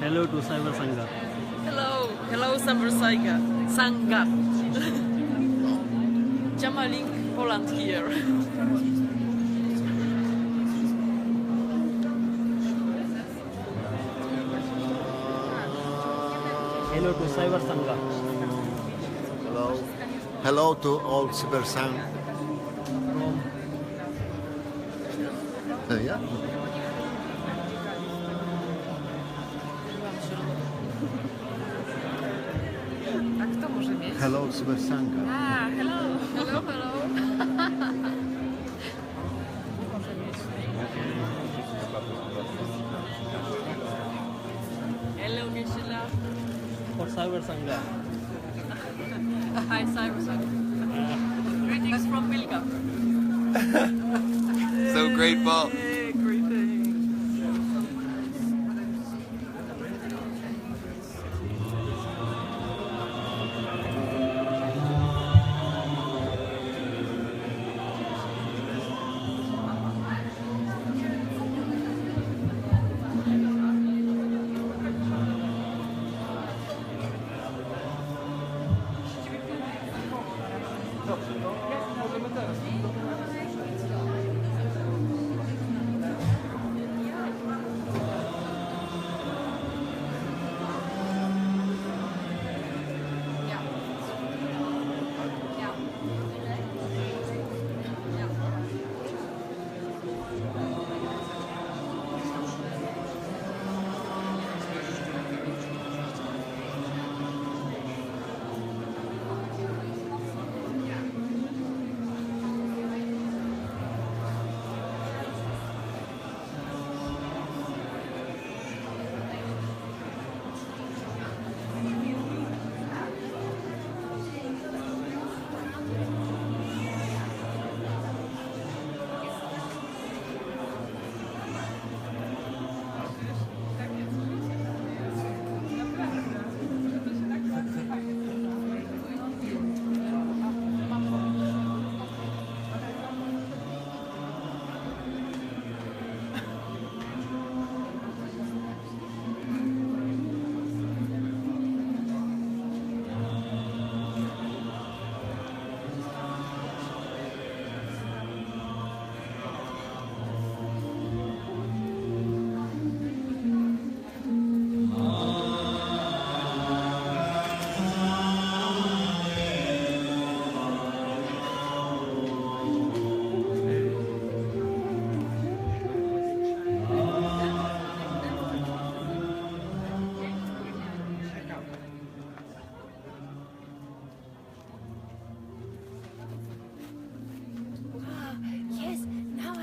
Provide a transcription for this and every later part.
Hello to Cyber Sangha. Hello Cyber Sangha. Jamalink Poland here. Hello to Cyber Sangha. Hello to all Cyber Sangha. Yeah. A kto może mieć? Hello Cyber Sangha. Hello. Może mieć. Hello, Gisela. For Cyber Sangha. Hi, Cyber Sangha. Greetings from Wilka. So grateful. Greetings. Yes, now I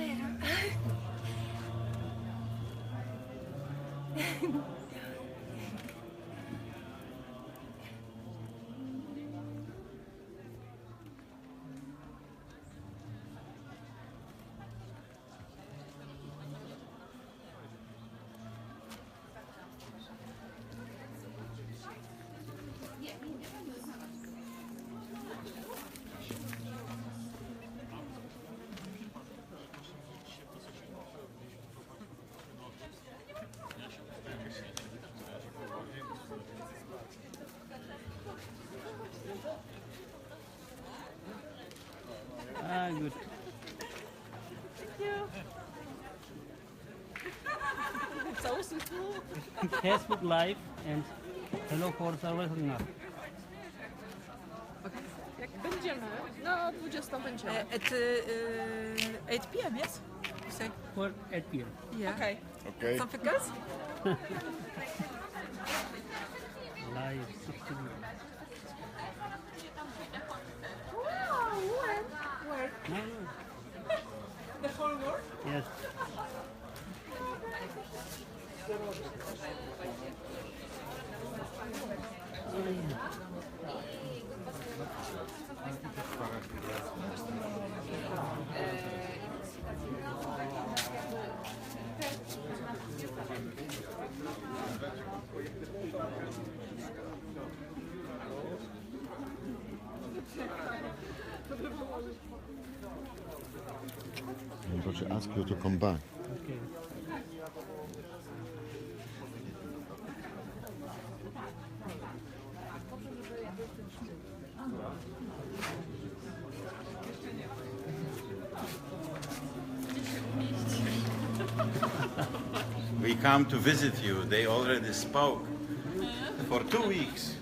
Good. So sweet. Facebook Live and hello for Cyber Sangha. Jak będziemy? No, 20 będziemy. At 8 p.m., yes? You say? For 8 p.m. Yeah. Okay. Okay. Something else? Live 60 minutes. Wow, where? No. The whole world? Yes. I'm going to ask you to come back. Okay. We come to visit you. They already spoke for 2 weeks.